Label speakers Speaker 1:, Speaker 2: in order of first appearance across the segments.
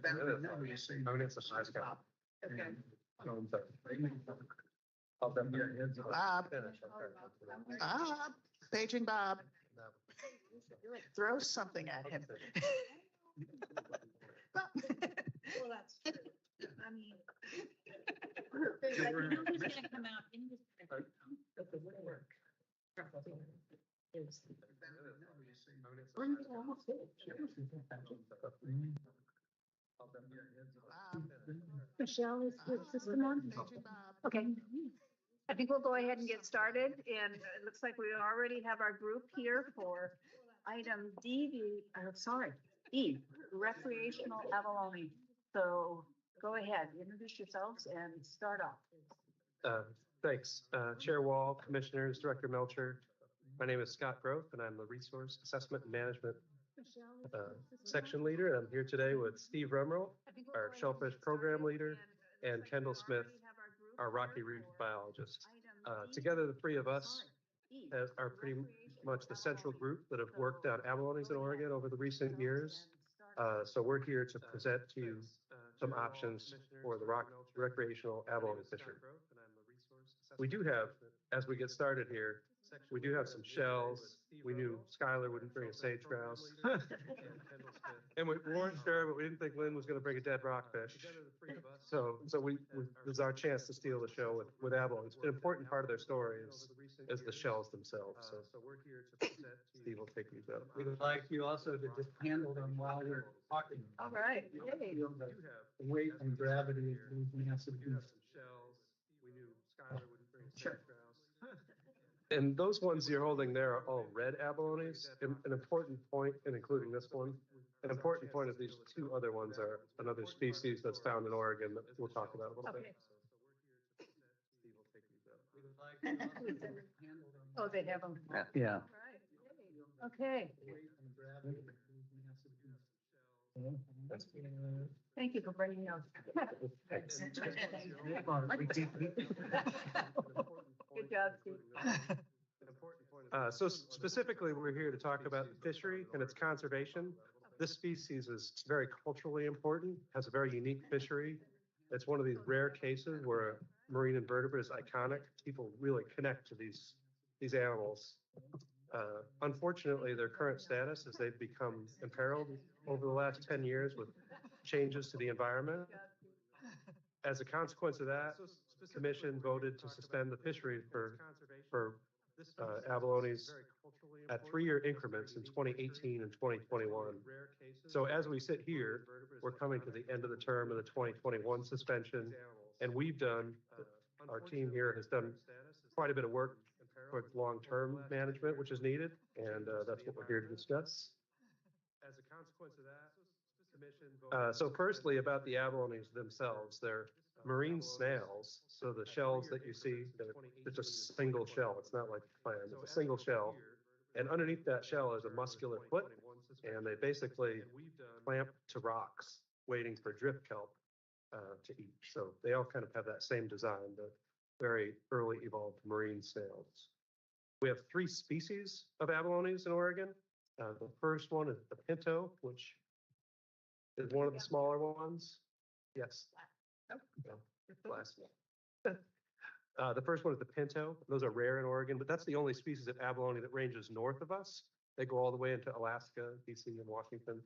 Speaker 1: It's a size count.
Speaker 2: Okay.
Speaker 3: Bob, Bob, paging Bob, throw something at him.
Speaker 2: Well, that's true. I mean. But you know who's gonna come out in this. But the woodwork. Is. Michelle, is the system on? Okay. I think we'll go ahead and get started, and it looks like we already have our group here for item D, E, recreational abalone. So go ahead, introduce yourselves and start off.
Speaker 1: Thanks, Chair Wall, Commissioners, Director Melcher. My name is Scott Grove, and I'm the Resource Assessment and Management Section Leader. I'm here today with Steve Rumrell, our Shellfish Program Leader, and Kendall Smith, our Rocky Reef Biologist. Together, the three of us are pretty much the central group that have worked on abalones in Oregon over the recent years. So we're here to present to you some options for the recreational abalone fishery. We do have, as we get started here, we do have some shells. We knew Skylar wouldn't bring a sage grouse. And we weren't sure, but we didn't think Lynn was going to bring a dead rockfish. So this is our chance to steal the show with abalones. An important part of their story is the shells themselves. So Steve will take these out.
Speaker 4: We would like you also to just handle them while we're talking.
Speaker 2: All right. Yay.
Speaker 4: Feel the weight and gravity of these massive beasts.
Speaker 2: Sure.
Speaker 1: And those ones you're holding there are all red abalones. An important point, and including this one, an important point is these two other ones are another species that's found in Oregon that we'll talk about a little bit.
Speaker 2: Oh, they have them.
Speaker 4: Yeah.
Speaker 2: All right. Okay. Thank you for bringing those. Good job, Steve.
Speaker 1: So specifically, we're here to talk about the fishery and its conservation. This species is very culturally important, has a very unique fishery. It's one of these rare cases where a marine invertebrate is iconic. People really connect to these animals. Unfortunately, their current status is they've become imperiled over the last 10 years with changes to the environment. As a consequence of that, the Commission voted to suspend the fishery for abalones at 3-year increments in 2018 and 2021. So as we sit here, we're coming to the end of the term of the 2021 suspension, and our team here has done quite a bit of work towards long-term management, which is needed, and that's what we're here to discuss. As a consequence of that, so firstly, about the abalones themselves, they're marine snails. So the shells that you see, it's a single shell. It's not like clam, it's a single shell. And underneath that shell is a muscular foot, and they basically clamp to rocks, waiting for drift kelp to eat. So they all kind of have that same design, but very early evolved marine snails. We have 3 species of abalones in Oregon. The first one is the pinto, which is one of the smaller ones. Yes. Last one. The first one is the pinto. Those are rare in Oregon, but that's the only species of abalone that ranges north of us. They go all the way into Alaska, BC, and Washington.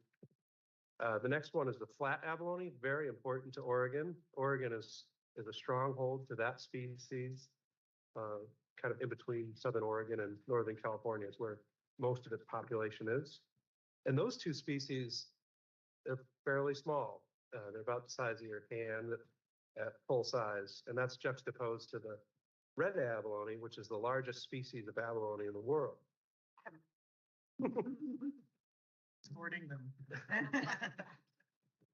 Speaker 1: The next one is the flat abalone, very important to Oregon. Oregon is a stronghold to that species, kind of in between Southern Oregon and Northern California is where most of its population is. And those 2 species, they're fairly small. They're about the size of your hand at full size, and that's juxtaposed to the red abalone, which is the largest species of abalone in the world.
Speaker 3: Sporting them.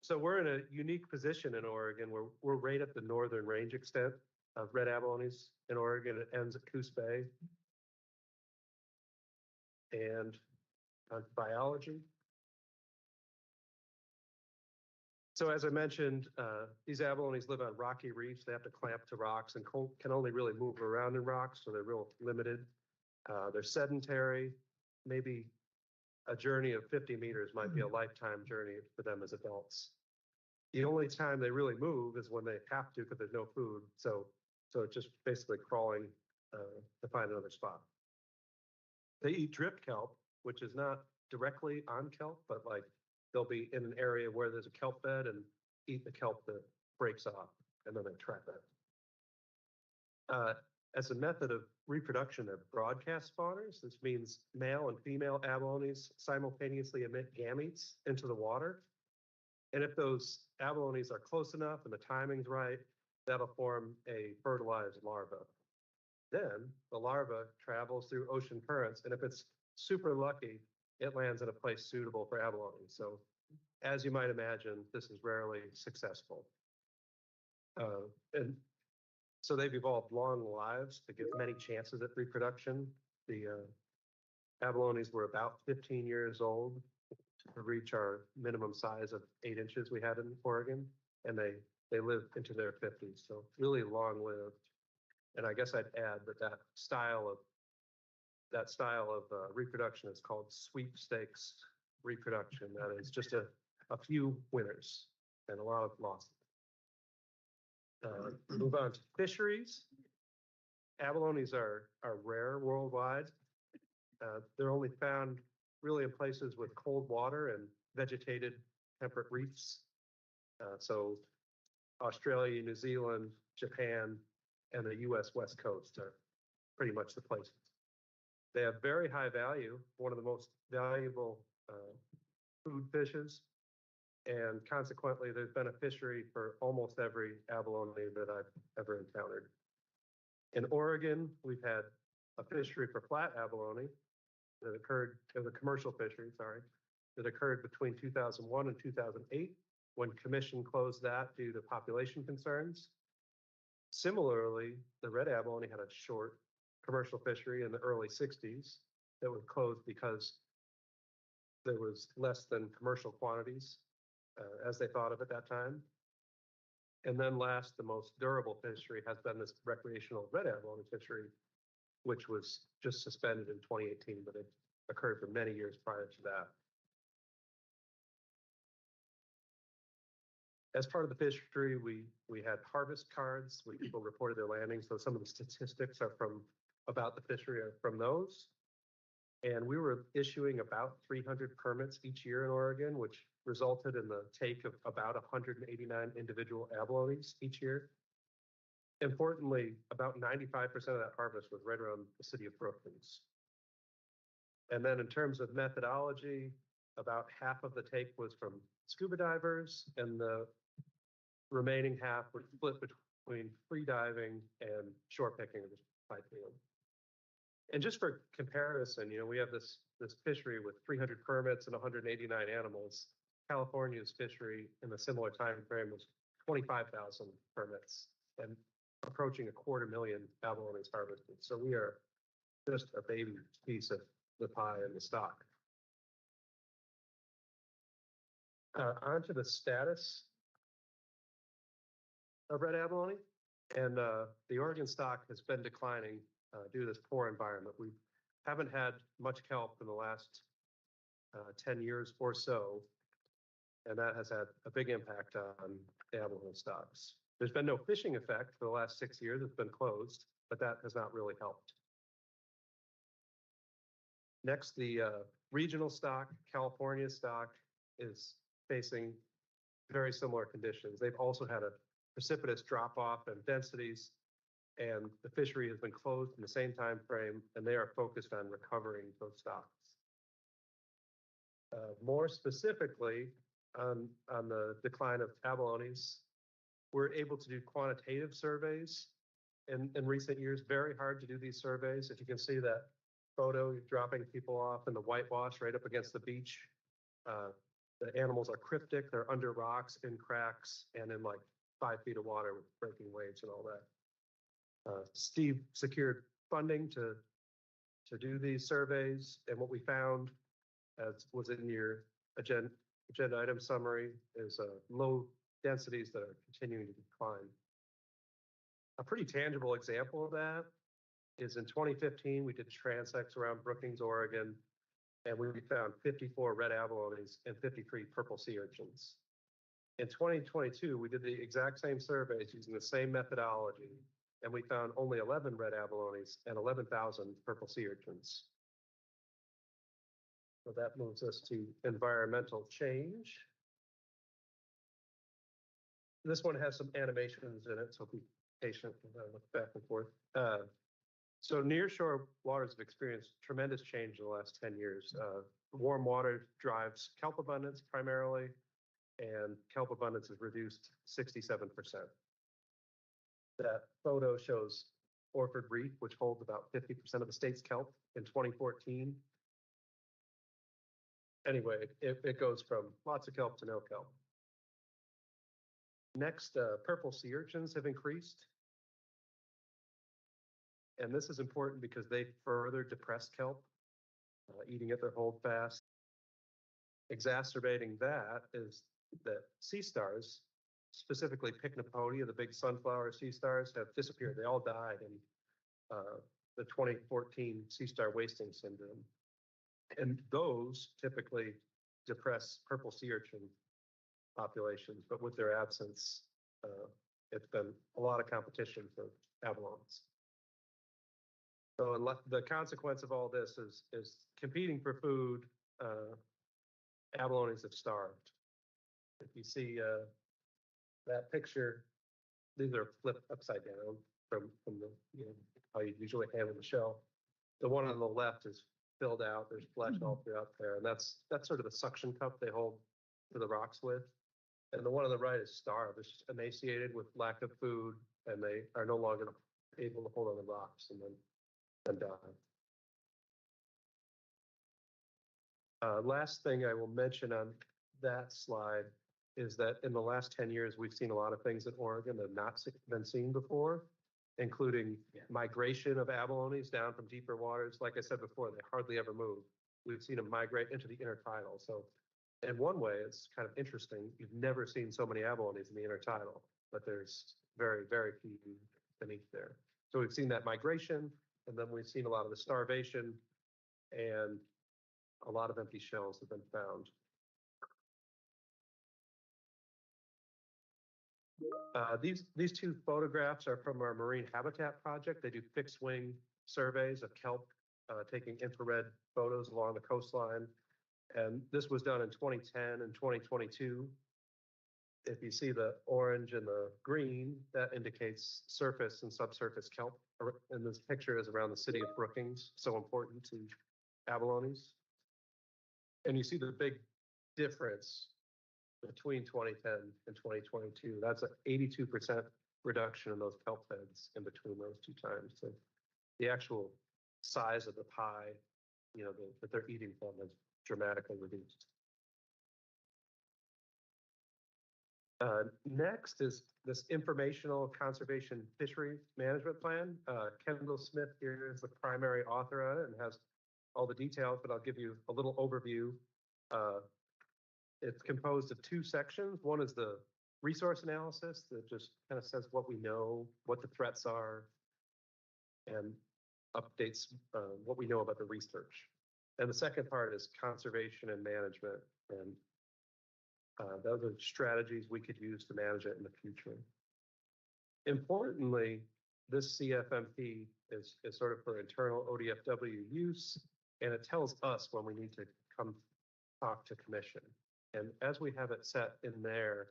Speaker 1: So we're in a unique position in Oregon where we're right at the northern range extent of red abalones in Oregon. It ends at Coos Bay. And on biology. So as I mentioned, these abalones live on rocky reefs. They have to clamp to rocks and can only really move around in rocks, so they're real limited. They're sedentary. Maybe a journey of 50 meters might be a lifetime journey for them as adults. The only time they really move is when they have to because there's no food. So it's just basically crawling to find another spot. They eat drift kelp, which is not directly on kelp, but like they'll be in an area where there's a kelp bed and eat the kelp that breaks off, and then they trap it. As a method of reproduction, they're broadcast spawners. This means male and female abalones simultaneously emit gametes into the water. And if those abalones are close enough and the timing's right, that'll form a fertilized larva. Then the larva travels through ocean currents, and if it's super lucky, it lands in a place suitable for abalone. So as you might imagine, this is rarely successful. And so they've evolved long lives to give many chances at reproduction. The abalones were about 15 years old to reach our minimum size of 8 inches we had in Oregon, and they lived into their 50s, so really long lived. And I guess I'd add that style of reproduction is called sweepstakes reproduction. That is just a few winners and a lot of losses. Move on to fisheries. Abalones are rare worldwide. They're only found really in places with cold water and vegetated temperate reefs. So Australia, New Zealand, Japan, and the US West Coast are pretty much the places. They have very high value, one of the most valuable food fishes. And consequently, there's been a fishery for almost every abalone that I've ever encountered. In Oregon, we've had a fishery for flat abalone that occurred, it was a commercial fishery, sorry, that occurred between 2001 and 2008, when Commission closed that due to population concerns. Similarly, the red abalone had a short commercial fishery in the early 60s that was closed because there was less than commercial quantities as they thought of at that time. And then last, the most durable fishery has been this recreational red abalone fishery, which was just suspended in 2018, but it occurred for many years prior to that. As part of the fishery, we had harvest cards where people reported their landings. So some of the statistics are about the fishery are from those. And we were issuing about 300 permits each year in Oregon, which resulted in the take of about 189 individual abalones each year. Importantly, about 95% of that harvest was right around the city of Brookings. And then in terms of methodology, about half of the take was from scuba divers, and the remaining half was split between free diving and shore picking or just pipe field. And just for comparison, we have this fishery with 300 permits and 189 animals. California's fishery in a similar time frame was 25,000 permits and approaching 250,000 abalones harvested. So we are just a baby piece of the pie and the stock. On to the status of red abalone, and the Oregon stock has been declining due to this poor environment. We haven't had much kelp in the last 10 years or so, and that has had a big impact on the abalone stocks. There's been no fishing effect for the last 6 years. It's been closed, but that has not really helped. Next, the regional stock, California stock, is facing very similar conditions. They've also had a precipitous drop off in densities, and the fishery has been closed in the same time frame, and they are focused on recovering those stocks. More specifically, on the decline of abalones, we're able to do quantitative surveys in recent years. Very hard to do these surveys. If you can see that photo, you're dropping people off in the whitewash right up against the beach. The animals are cryptic. They're under rocks, in cracks, and in like 5 feet of water with breaking waves and all that. Steve secured funding to do these surveys, and what we found, as was in your agenda item summary, is low densities that are continuing to decline. A pretty tangible example of that is in 2015, we did transects around Brookings, Oregon, and we found 54 red abalones and 53 purple sea urchins. In 2022, we did the exact same surveys using the same methodology, and we found only 11 red abalones and 11,000 purple sea urchins. So that moves us to environmental change. This one has some animations in it, so be patient and look back and forth. So nearshore waters have experienced tremendous change in the last 10 years. Warm water drives kelp abundance primarily, and kelp abundance is reduced 67%. That photo shows Orford Reef, which holds about 50% of the state's kelp in 2014. Anyway, it goes from lots of kelp to no kelp. Next, purple sea urchins have increased. And this is important because they further depress kelp, eating at their holdfast. Exacerbating that is that sea stars, specifically Pycnopodia, the big sunflower sea stars, have disappeared. They all died in the 2014 sea star wasting syndrome. And those typically depress purple sea urchin populations, but with their absence, it's been a lot of competition for abalones. So the consequence of all this is competing for food, abalones have starved. If you see that picture, these are flipped upside down from the, how you usually handle the shell. The one on the left is filled out. There's flesh all throughout there, and that's sort of the suction cup they hold to the rocks with. And the one on the right is starved. It's just emaciated with lack of food, and they are no longer able to hold on the rocks and then die. Last thing I will mention on that slide is that in the last 10 years, we've seen a lot of things in Oregon that have not been seen before, including migration of abalones down from deeper waters. Like I said before, they hardly ever move. We've seen them migrate into the intertidal. So in one way, it's kind of interesting. You've never seen so many abalones in the intertidal, but there's very, very few beneath there. So we've seen that migration, and then we've seen a lot of the starvation, and a lot of empty shells have been found. These two photographs are from our marine habitat project. They do fixed wing surveys of kelp, taking infrared photos along the coastline. And this was done in 2010 and 2022. If you see the orange and the green, that indicates surface and subsurface kelp. And this picture is around the city of Brookings, so important to abalones. And you see the big difference between 2010 and 2022. That's an 82% reduction in those kelp beds in between those two times. So the actual size of the pie, that they're eating from is dramatically reduced. Next is this informational conservation fishery management plan. Kendall Smith here is the primary author on it and has all the details, but I'll give you a little overview. It's composed of two sections. One is the resource analysis that just kind of says what we know, what the threats are, and updates what we know about the research. And the second part is conservation and management. And those are strategies we could use to manage it in the future. Importantly, this CFMP is sort of for internal ODFW use, and it tells us when we need to come talk to commission. And as we have it set in there,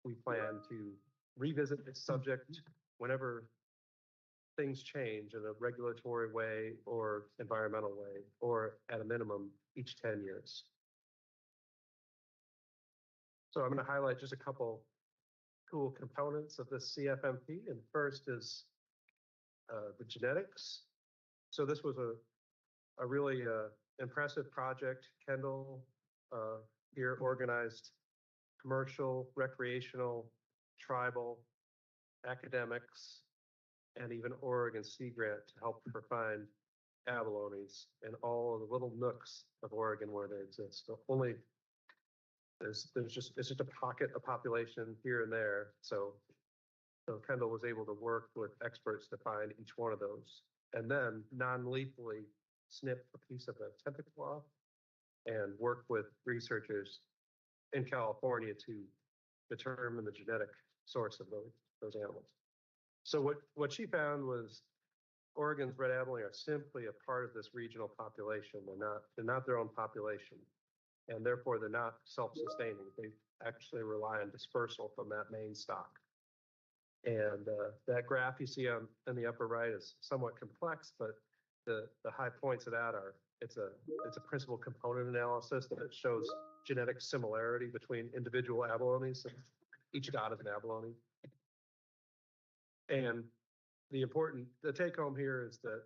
Speaker 1: we plan to revisit this subject whenever things change in a regulatory way or environmental way, or at a minimum, each 10 years. So I'm going to highlight just a couple cool components of this CFMP. And first is the genetics. So this was a really impressive project. Kendall here organized commercial, recreational, tribal, academics, and even Oregon Sea Grant to help her find abalones in all of the little nooks of Oregon where they exist. So it's just a pocket of population here and there. So Kendall was able to work with experts to find each one of those, and then non-lethally snip a piece of the tentacle off and work with researchers in California to determine the genetic source of those animals. So what she found was Oregon's red abalone are simply a part of this regional population. They're not their own population, and therefore they're not self-sustaining. They actually rely on dispersal from that main stock. And that graph you see on the upper right is somewhat complex, but the high points of that are it's a principal component analysis that shows genetic similarity between individual abalones, and each dot is an abalone. And the take home here is that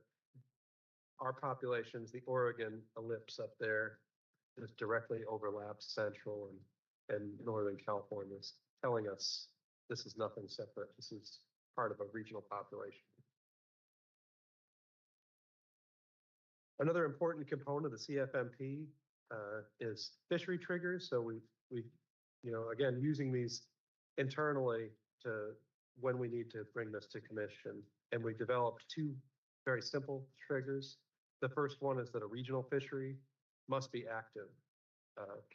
Speaker 1: our populations, the Oregon ellipse up there, just directly overlaps Central and Northern California, is telling us this is nothing separate. This is part of a regional population. Another important component of the CFMP is fishery triggers. So we, again, using these internally to when we need to bring this to commission. And we developed two very simple triggers. The first one is that a regional fishery must be active.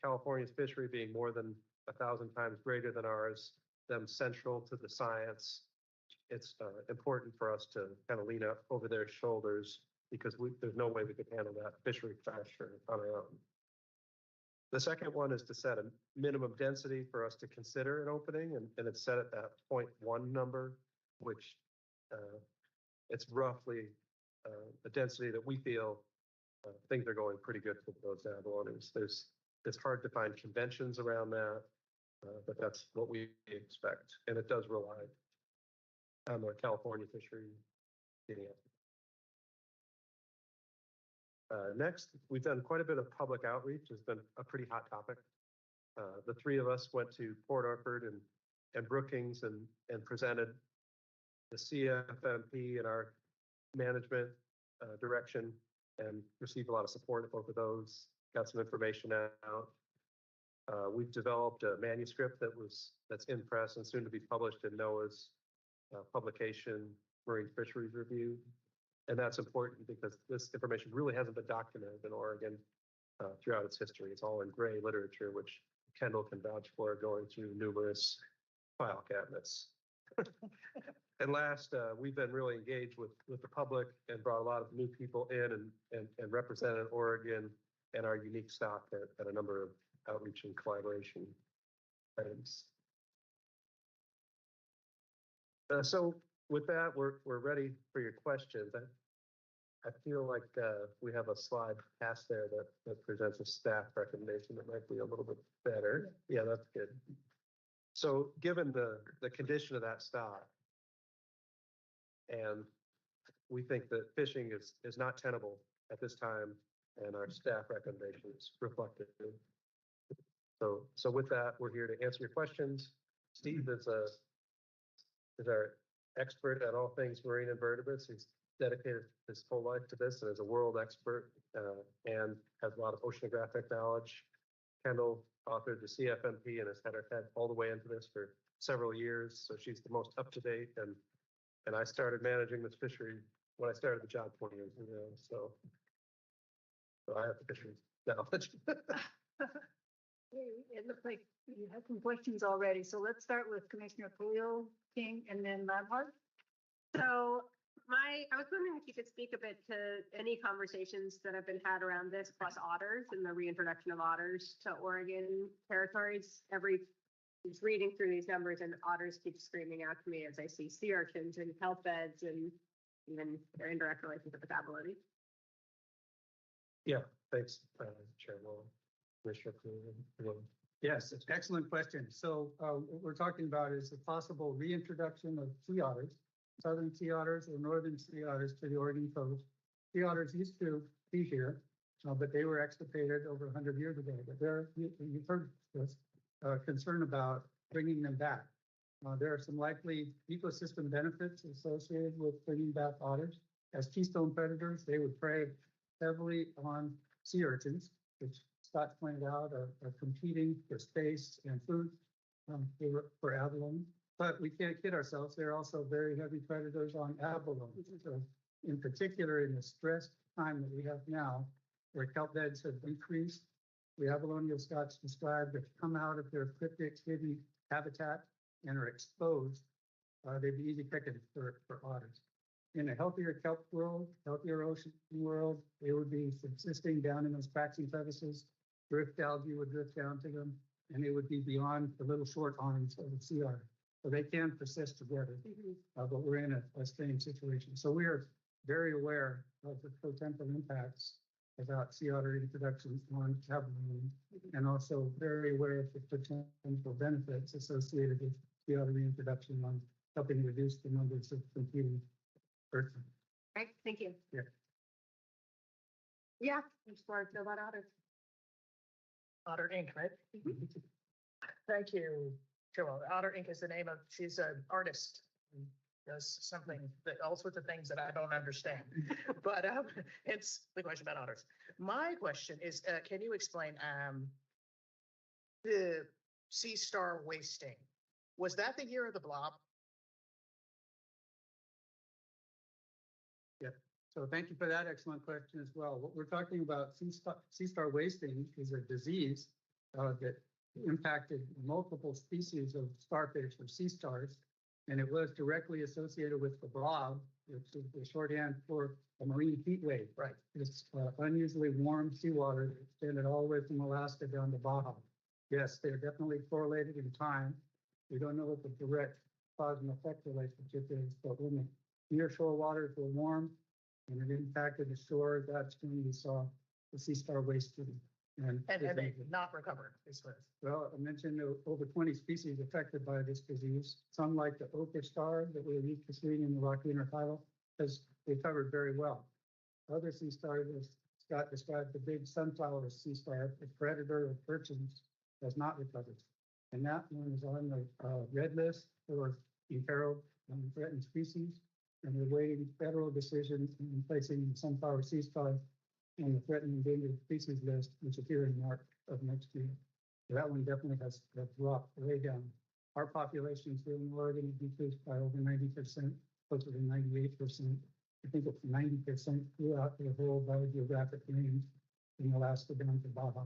Speaker 1: California's fishery being more than 1,000 times greater than ours, them central to the science. It's important for us to kind of lean up over their shoulders because there's no way we could handle that fishery pressure on our own. The second one is to set a minimum density for us to consider an opening, and it's set at that 0.1 number, which it's roughly a density that we feel things are going pretty good for those abalones. It's hard to find conventions around that, but that's what we expect, and it does rely on the California fishery getting it. Next, we've done quite a bit of public outreach. It's been a pretty hot topic. The three of us went to Port Orford and Brookings and presented the CFMP and our management direction and received a lot of support at both of those, got some information out. We've developed a manuscript that's in press and soon to be published in NOAA's publication, Marine Fisheries Review. And that's important because this information really hasn't been documented in Oregon throughout its history. It's all in gray literature, which Kendall can vouch for, going through numerous file cabinets. And last, we've been really engaged with the public and brought a lot of new people in and represented Oregon and our unique stock at a number of outreach and collaboration items. So with that, we're ready for your questions. I feel like we have a slide past there that presents a staff recommendation that might be a little bit better. Yeah, that's good. So given the condition of that stock, and we think that fishing is not tenable at this time, and our staff recommendations reflected. So with that, we're here to answer your questions. Steve is our expert at all things marine invertebrates. He's dedicated his whole life to this and is a world expert and has a lot of oceanographic knowledge. Kendall authored the CFMP and has had her head all the way into this for several years, so she's the most up to date. And I started managing this fishery when I started the job 20 years ago, so I have the fishery knowledge.
Speaker 2: It looks like you have some questions already, so let's start with Commissioner Khalil, King, and then Labhart.
Speaker 5: So I was wondering if you could speak a bit to any conversations that have been had around this, plus otters and the reintroduction of otters to Oregon territories. Just reading through these numbers, and otters keep screaming out to me as I see sea urchins and kelp beds and even their indirect relationship with abalone.
Speaker 1: Yeah, thanks, Chair Wall. Commissioner Khalil.
Speaker 4: Yes, it's an excellent question. So what we're talking about is the possible reintroduction of sea otters, southern sea otters or northern sea otters to the Oregon coast. Sea otters used to be here, but they were extirpated over 100 years ago. But you've heard this concern about bringing them back. There are some likely ecosystem benefits associated with bringing back otters. As keystone predators, they would prey heavily on sea urchins, which Scott pointed out are competing for space and food for abalone. But we can't kid ourselves, they're also very heavy predators on abalone. So in particular, in the stressed time that we have now, where kelp beds have decreased, the abalone, as Scott's described, have come out of their cryptic hidden habitat and are exposed, they'd be easy pickings for otters. In a healthier kelp world, healthier ocean world, they would be subsisting down in those cracks and crevices. Drift algae would drift down to them, and they would be beyond the little short arms of the sea otter. So they can persist together, but we're in a strange situation. So we are very aware of the potential impacts about sea otter introduction on abalone, and also very aware of the potential benefits associated with sea otter reintroduction on helping reduce the numbers of competing birds.
Speaker 5: Right, thank you.
Speaker 4: Yeah.
Speaker 5: Yeah, I'm just want to feel about otters.
Speaker 3: Otter Inc., right? Thank you, Joel. Otter Inc. is the name of, she's an artist. Who does something that, all sorts of things that I don't understand. But it's the question about otters. My question is, can you explain the sea star wasting? Was that the year of the blob?
Speaker 4: So thank you for that excellent question as well. What we're talking about, sea star wasting is a disease that impacted multiple species of starfish or sea stars, and it was directly associated with the blob, which is the shorthand for a marine heat wave.
Speaker 3: Right.
Speaker 4: It's unusually warm seawater that extended all the way from Alaska down to Baja. Yes, they're definitely correlated in time. We don't know what the direct cause and effect relationship is, but when the near shore waters were warm, and it impacted the shore, that's when we saw the sea star wasting.
Speaker 3: And they did not recover.
Speaker 4: Well, I mentioned over 20 species affected by this disease. Some, like the ochre star that we're used to seeing in the Rocky Intertidal, has recovered very well. Other sea stars, as Scott described, the big sunflower sea star, the predator of urchins, has not recovered. And that one is on the red list for imperiled and threatened species. And we're waiting federal decisions in placing the sunflower sea star on the threatened endangered species list, which is here in March of next year. So that one definitely has dropped way down. Our populations here in Oregon decreased by over 90%, closer to 98%. I think it's 90% throughout the whole biogeographic range from Alaska down to Baja.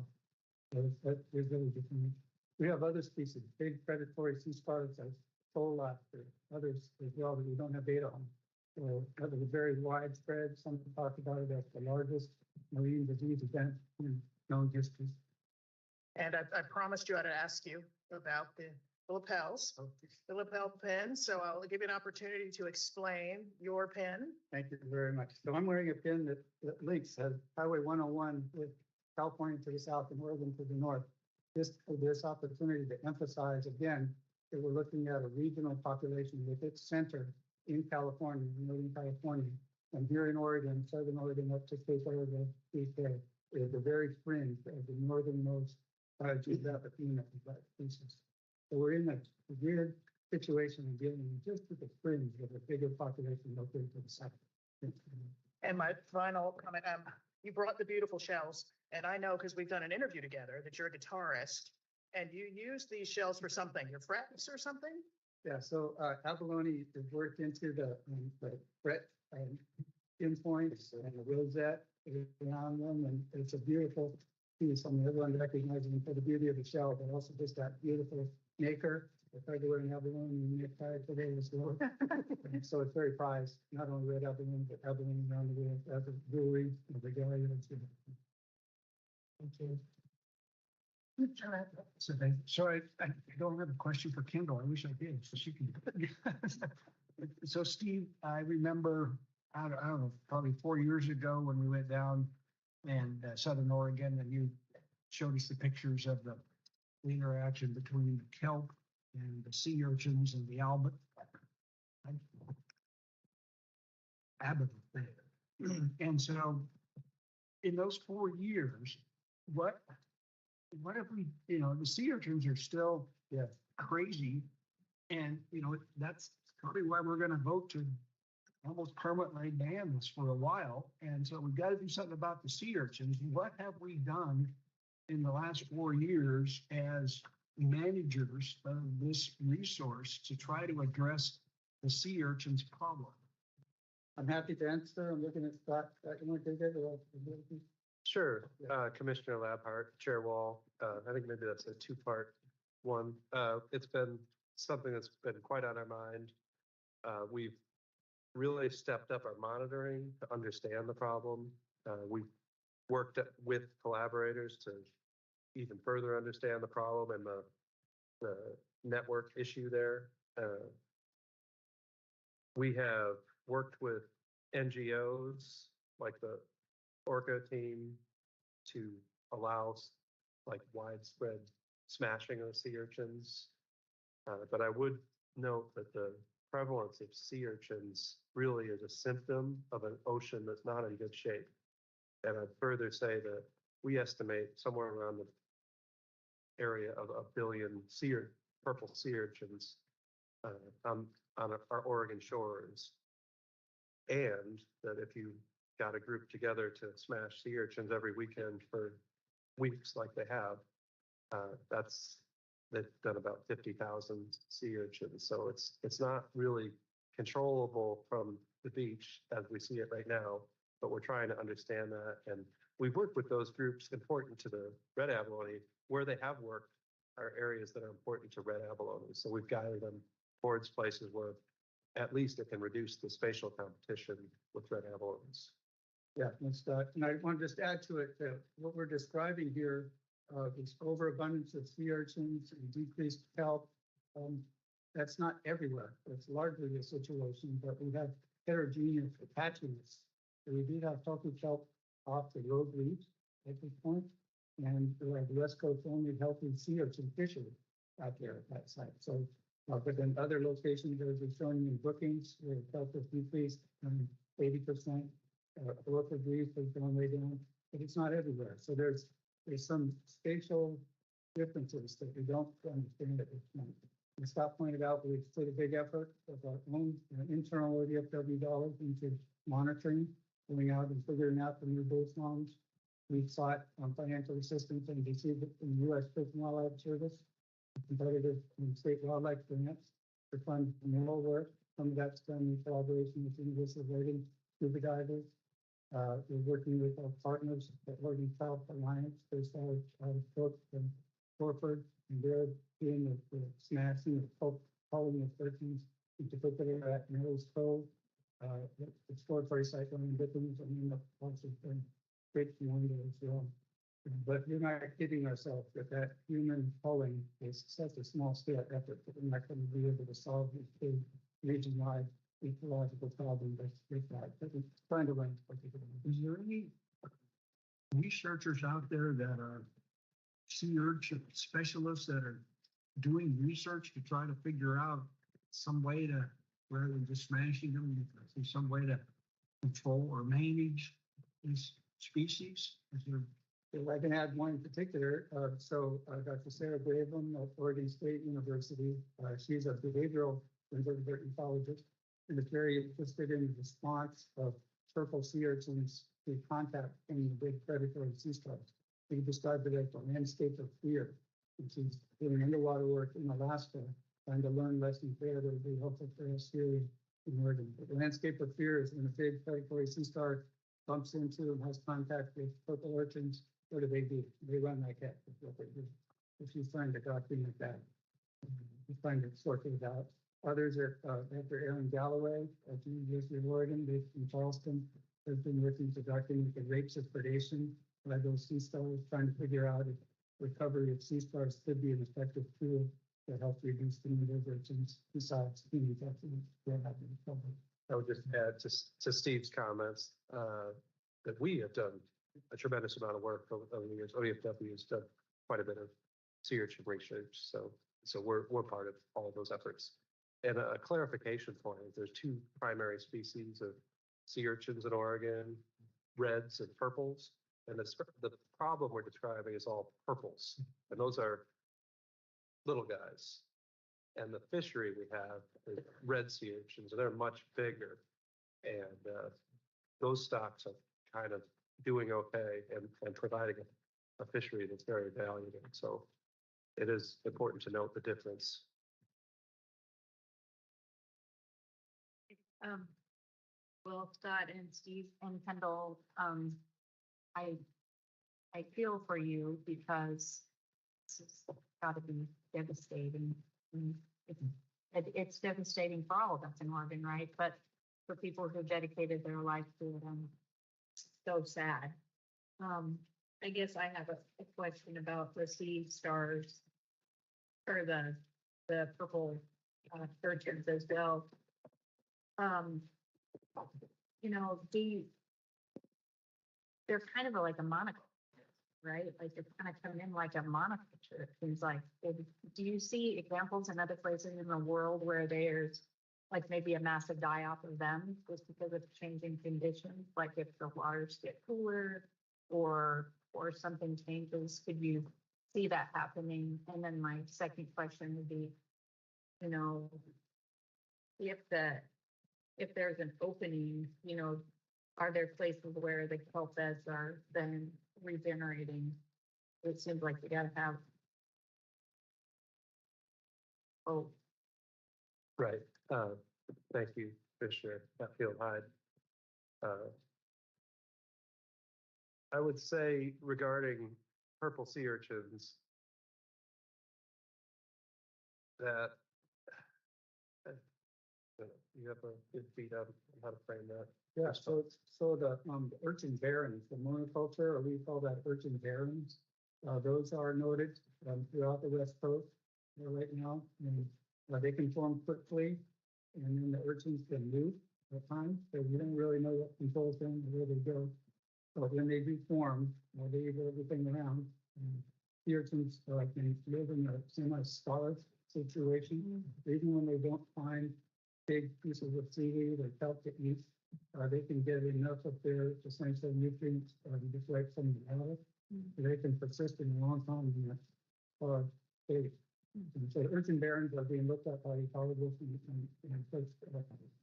Speaker 4: So there's really different. We have other species, big predatory sea stars as or others as well that we don't have data on. So that was very widespread. Some talk about it as the largest marine disease event in known history.
Speaker 3: And I promised you I'd ask you about the lapels, the lapel pin. So I'll give you an opportunity to explain your pin.
Speaker 4: Thank you very much. So I'm wearing a pin that links Highway 101 with California to the south and Oregon to the north. This opportunity to emphasize again that we're looking at a regional population with its center in California, Northern California, and here in Oregon, Southern Oregon up to Cape Oregon, is the very fringe of the northernmost geographic unit of that species. So we're in a weird situation of dealing just with the fringe of a bigger population located to the south.
Speaker 3: And my final comment, you brought the beautiful shells, and I know because we've done an interview together that you're a guitarist, and you use these shells for something, your frets or something?
Speaker 4: Yeah, so abalone is worked into the fret pinpoints and the rosette around them, and it's a beautiful piece. I mean, everyone recognizes them for the beauty of the shell, but also just that beautiful nacre. If I wear an abalone necktie today as well. So it's very prized, not only red abalone, but abalone around the world as a jewelry, the gallery. Thank you.
Speaker 6: So I don't have a question for Kendall. I wish I did, so she can. So Steve, I remember, I don't know, probably 4 years ago when we went down in Southern Oregon, and you showed us the pictures of the interaction between the kelp and the sea urchins and the abalone. And so in those 4 years, what have we, the sea urchins are still crazy. And, that's probably why we're going to vote to almost permanently ban this for a while. And so we've got to do something about the sea urchins. What have we done in the last 4 years as managers of this resource to try to address the sea urchins problem?
Speaker 4: I'm happy to answer. I'm looking at Scott. You want to take it?
Speaker 1: Sure. Commissioner Labhart, Chair Wall, I think maybe that's a two-part one. It's been something that's been quite on our mind. We've really stepped up our monitoring to understand the problem. We've worked with collaborators to even further understand the problem and the network issue there. We have worked with NGOs like the Orca team to allow like widespread smashing of sea urchins. But I would note that the prevalence of sea urchins really is a symptom of an ocean that's not in good shape. And I'd further say that we estimate somewhere around the area of 1 billion purple sea urchins on our Oregon shores. And that if you got a group together to smash sea urchins every weekend for weeks like they have, they've done about 50,000 sea urchins. So it's not really controllable from the beach as we see it right now, but we're trying to understand that. And we've worked with those groups important to the red abalone. Where they have worked are areas that are important to red abalone. So we've guided them towards places where at least it can reduce the spatial competition with red abalones.
Speaker 4: Yeah, that's that. And I want to just add to it that what we're describing here is overabundance of sea urchins and decreased kelp. That's not everywhere. It's largely the situation, but we have heterogeneous patchiness. So we do have healthy kelp off the road reefs at this point, and we have the West Coast only healthy sea urchin fishery out there at that site. So, but then other locations, as we're showing in bookings, where kelp has decreased 80%. Local reef has gone way down, but it's not everywhere. So there's some spatial differences that we don't understand at this point. As Scott pointed out, we've put a big effort of our own internal ODFW dollars into monitoring, going out and figuring out the new baselines. We've sought financial assistance and received it from the U.S. Fish and Wildlife Service, competitive and state wildlife grants to fund mineral work. Some of that's done in collaboration with the University of Oregon scuba divers. We're working with our partners at Oregon South Alliance, based out of Cook and Corford, and they're doing the smashing of culling of urchins, in particular at Narrows Cove, exploratory cyclone and victims, and also great one as well. But we're not kidding ourselves that human culling is such a small scale effort that we're not going to be able to solve this big region-wide ecological problem that's with that. But we're trying to run.
Speaker 6: Is there any researchers out there that are sea urchin specialists that are doing research to try to figure out some way to, rather than just smashing them, some way to control or manage these species? Is there?
Speaker 4: I can add one in particular. Dr. Sarah Graveland of Oregon State University, she's a behavioral invertebrate ecologist, and is very interested in the response of purple sea urchins to contact from the big predatory sea stars. She described it as a landscape of fear. And she's doing underwater work in Alaska, trying to learn lessons there that will be helpful for us here in Oregon. But the landscape of fear is when a big predatory sea star bumps into and has contact with purple urchins. What do? They run like heck. That's what they do. If she's trying to document that, she's trying to sort it out. Others are Dr. Aaron Galloway at the University of Oregon, based in Charleston, has been working to document the rates of predation by those sea stars, trying to figure out if recovery of sea stars could be an effective tool to help reduce the number of urchins besides human toxins that have been recovered.
Speaker 1: I would just add to Steve's comments that we have done a tremendous amount of work over the years. ODFW has done quite a bit of sea urchin research, so we're part of all of those efforts. And a clarification point: there's two primary species of sea urchins in Oregon, reds and purples. And the problem we're describing is all purples, and those are little guys. And the fishery we have is red sea urchins, and they're much bigger. And those stocks are kind of doing okay and providing a fishery that's very valuable. So it is important to note the difference.
Speaker 7: Well, Scott and Steve and Kendall, I feel for you because This has got to be devastating. And it's devastating for all of us in Oregon, right? But for people who dedicated their life to it, so sad. I guess I have a question about the sea stars or the purple urchins as well. You know, they're kind of like a monoculture, right? Like they're kind of coming in like a monoculture. It seems like. Do you see examples in other places in the world where there's like maybe a massive die-off of them just because of changing conditions? Like if the waters get cooler or something changes, could you see that happening? And then my second question would be, you know, if there's an opening, you know, are there places where the kelp beds are then regenerating? It seems like you gotta have. Oh,
Speaker 1: Right. Thank you, Commissioner Hatfield Hyde. I would say regarding purple sea urchins that you have a good feed on how to frame that.
Speaker 4: Yeah, so the urchin barrens, the monoculture, or we call that urchin barrens, those are noted throughout the West Coast right now. And they can form quickly, and then the urchins can move at times, so you don't really know what controls them or where they go. But when they do form, they eat everything around. The urchins can live in a semi-starved situation, even when they don't find big pieces of seaweed or kelp to eat. They can get enough of their essential nutrients, just like from the water. They can persist in a long time in that hard state. And so urchin barrens are being looked at by ecologists and folks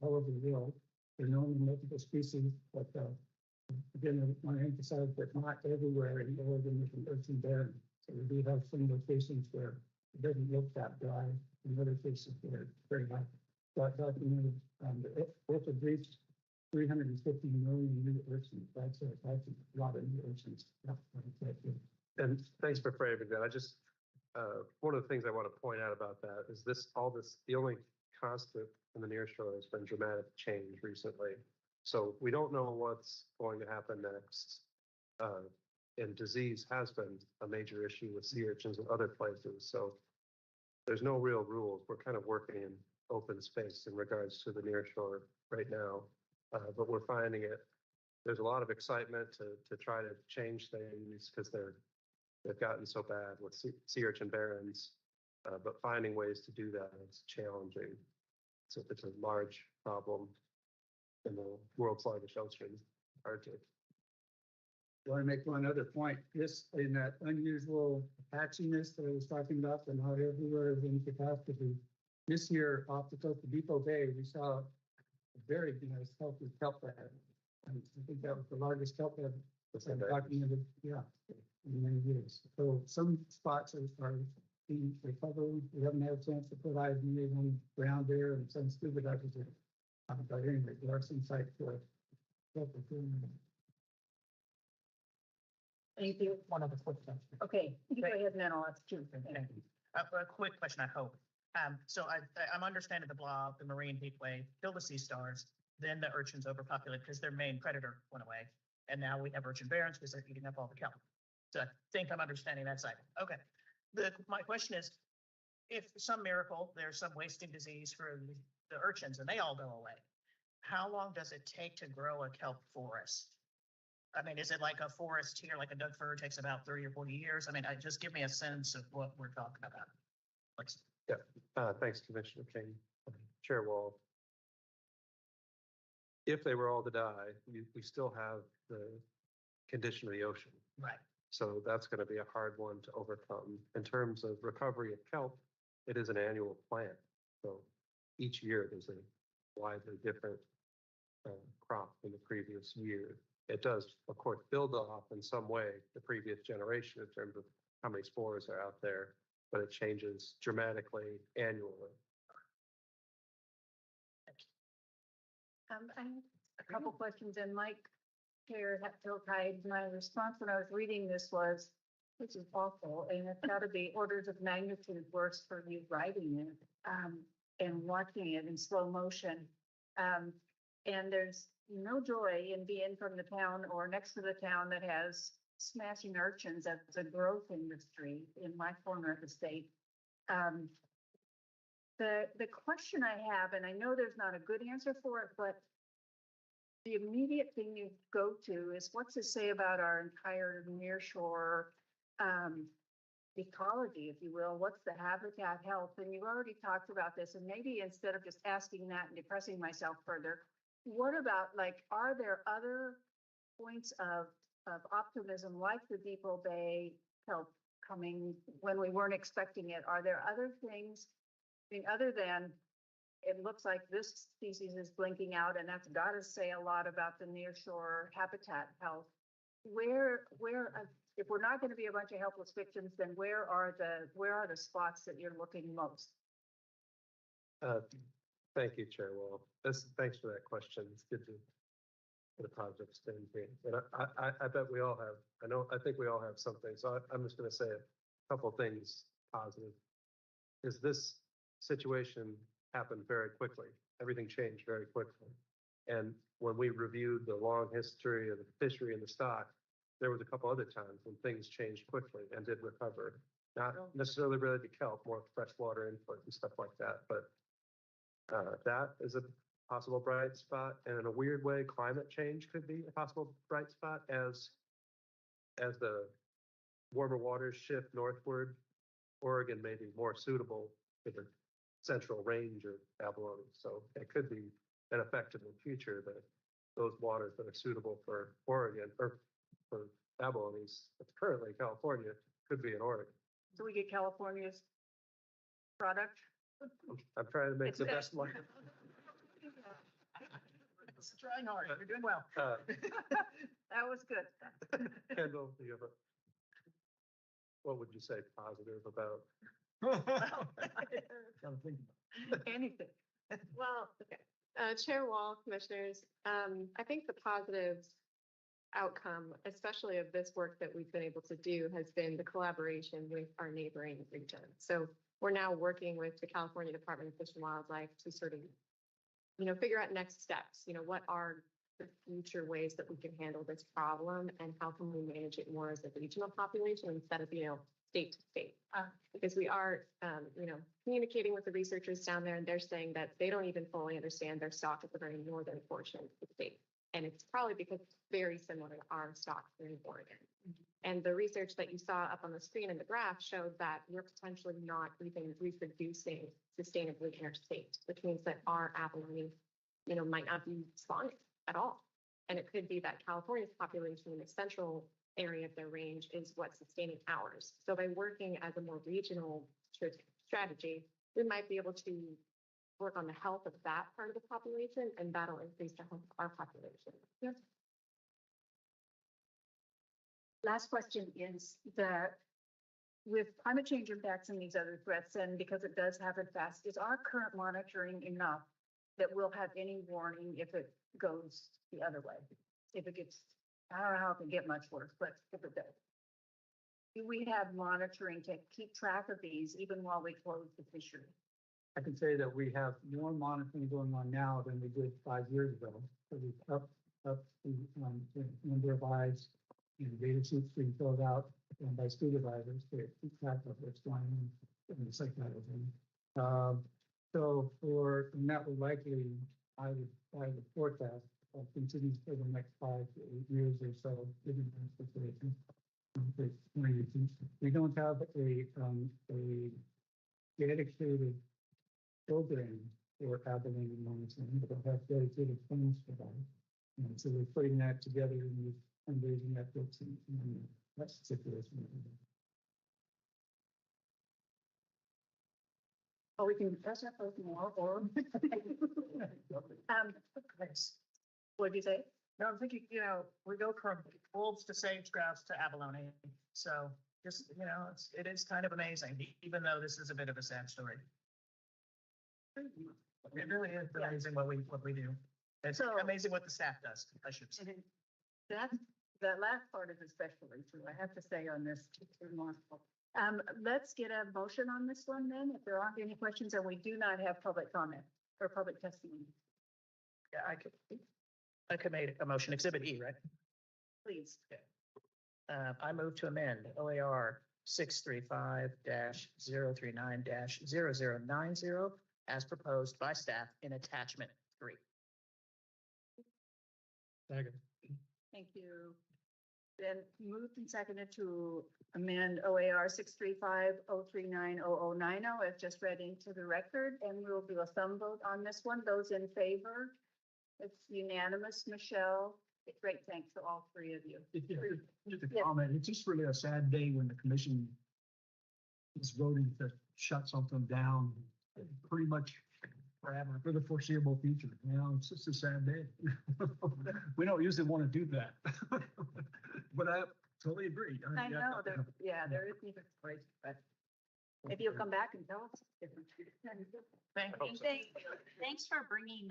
Speaker 4: all over the world. They're known in multiple species, but again, I want to emphasize that not everywhere in Oregon is an urchin barren. So we do have some locations where it doesn't look that dry, and other cases where it's very high. But documented, the Earth has reached 350 million new urchins. That's a lot of new urchins.
Speaker 1: And thanks for framing that. I just, one of the things I want to point out about that is the only constant in the nearshore has been dramatic change recently. So we don't know what's going to happen next. And disease has been a major issue with sea urchins in other places. So there's no real rules. We're kind of working in open space in regards to the nearshore right now. But we're finding there's a lot of excitement to try to change things because they've gotten so bad with sea urchin barrens. But finding ways to do that is challenging. So it's a large problem in the world's largest ocean. Hard to.
Speaker 4: I want to make one other point. This, in that unusual patchiness that I was talking about, and how everywhere is in catastrophe. This year, off the coast of Depot Bay, we saw a very nice healthy kelp bed. And I think that was the largest kelp bed that's been documented, in many years. So some spots are being recovered. We haven't had a chance to put eyes on ground there, and some scuba divers are. But anyway, there are some sites where kelp is doing that.
Speaker 2: Thank you.
Speaker 3: One other quick question.
Speaker 2: Okay, you go ahead and then I'll ask you.
Speaker 3: A quick question, I hope. So I'm understanding the blob, the marine heat wave, killed the sea stars, then the urchins overpopulated because their main predator went away. And now we have urchin barrens because they're eating up all the kelp. So I think I'm understanding that cycle. Okay. My question is, if some miracle, there's some wasting disease for the urchins and they all go away, how long does it take to grow a kelp forest? I mean, is it like a forest here, like a Doug fir takes about 30 or 40 years? I mean, just give me a sense of what we're talking about.
Speaker 1: Thanks, Commissioner King. Chair Wall. If they were all to die, we still have the condition of the ocean.
Speaker 3: Right.
Speaker 1: So that's going to be a hard one to overcome. In terms of recovery of kelp, it is an annual plan. So each year there's a widely different crop from the previous year. It does, of course, build off in some way the previous generation in terms of how many spores are out there, but it changes dramatically annually.
Speaker 2: I have a couple questions, and Mike Chair Hatfield Hyde, my response when I was reading this was, This is awful, and it's gotta be orders of magnitude worse for you writing it, and watching it in slow motion. And there's no joy in being from the town or next to the town that has smashing urchins as a growth industry in my corner of the state. The question I have, and I know there's not a good answer for it, but the immediate thing you go to is what's it say about our entire nearshore ecology, if you will? What's the habitat health? And you already talked about this, and maybe instead of just asking that and depressing myself further, what about, like, are there other points of optimism, like the Depot Bay kelp coming when we weren't expecting it? Are there other things, I mean, other than it looks like this species is blinking out, and that's got to say a lot about the nearshore habitat health? Where, if we're not going to be a bunch of helpless victims, then where are the spots that you're looking most?
Speaker 1: Thank you, Chair Wall. Thanks for that question. It's good to get a positive spin here. And I bet we all have, I think we all have something. So I'm just going to say a couple of things positive. Is this situation happened very quickly. Everything changed very quickly. And when we reviewed the long history of the fishery and the stock, there was a couple other times when things changed quickly and did recover. Not necessarily related to kelp, more freshwater input and stuff like that. But that is a possible bright spot. And in a weird way, climate change could be a possible bright spot as the warmer waters shift northward. Oregon may be more suitable for the central range of abalone. So it could be an effect in the future that those waters that are suitable for Oregon or for abalones that's currently California could be in Oregon.
Speaker 2: So we get California's product?
Speaker 1: I'm trying to make
Speaker 2: It's
Speaker 1: the
Speaker 2: that-
Speaker 1: best luck.
Speaker 3: It's trying hard. You're doing well.
Speaker 2: That was good.
Speaker 1: Kendall, do you have what would you say positive about?
Speaker 2: Anything.
Speaker 5: Well, okay. Chair Wall, commissioners, I think the positive outcome, especially of this work that we've been able to do, has been the collaboration with our neighboring region. So we're now working with the California Department of Fish and Wildlife to sort of, figure out next steps. What are the future ways that we can handle this problem, and how can we manage it more as a regional population instead of, state to state? Because we are, communicating with the researchers down there, and they're saying that they don't even fully understand their stock at the very northern portion of the state. And it's probably because it's very similar to our stock here in Oregon. And the research that you saw up on the screen in the graph showed that we're potentially not even reproducing sustainably in our state, which means that our abalone, might not be spawning at all. And it could be that California's population in the central area of their range is what's sustaining ours. So by working as a more regional strategy, we might be able to work on the health of that part of the population, and that'll increase the health of our population.
Speaker 2: Yes. Last question is with climate change impacts and these other threats, and because it does happen fast, is our current monitoring enough that we'll have any warning if it goes the other way? If it gets, I don't know how it can get much worse, but if it does. Do we have monitoring to keep track of these even while we close the fishery?
Speaker 4: I can say that we have more monitoring going on now than we did 5 years ago. So we've up the number of eyes and data sheets being filled out by supervisors to keep track of what's going on in the site management. And that would likely, I would forecast continues for the next 5 to 8 years or so, given the situation. We don't have a dedicated program for abalone monitoring, but we have dedicated plans for that. And so we're putting that together in these fundraising efforts, and that's the situation.
Speaker 2: Or we can discuss that both more, or. What did you say?
Speaker 3: No, I'm thinking, we go from wolves to sage grouse to abalone. So just, it is kind of amazing, even though this is a bit of a sad story. It really is amazing what we do. It's
Speaker 2: So-
Speaker 3: amazing what the staff does, I should say.
Speaker 2: That's That last part is especially true, I have to say on this. It's remarkable. Let's get a motion on this one then, if there aren't any questions, and we do not have public comment or public testimony,
Speaker 3: Yeah, I could make a motion, Exhibit E, right?
Speaker 2: please.
Speaker 3: I move to amend OAR 635-039-0090 as proposed by staff in attachment 3.
Speaker 4: Second.
Speaker 2: Thank you. Then moved and seconded to amend OAR 635-039-0090 as just read into the record, and we'll do a thumb vote on this one. Those in favor? It's unanimous. Michelle, great thanks to all three of you.
Speaker 6: Just a
Speaker 2: Yeah.
Speaker 6: comment, it's just really a sad day when the commission is voting to shut something down pretty much forever for the foreseeable future. You know, it's just a sad day. We don't usually want to do that. But I totally agree.
Speaker 2: I know, there is even place, but maybe you'll come back and tell us.
Speaker 7: Thanks for bringing,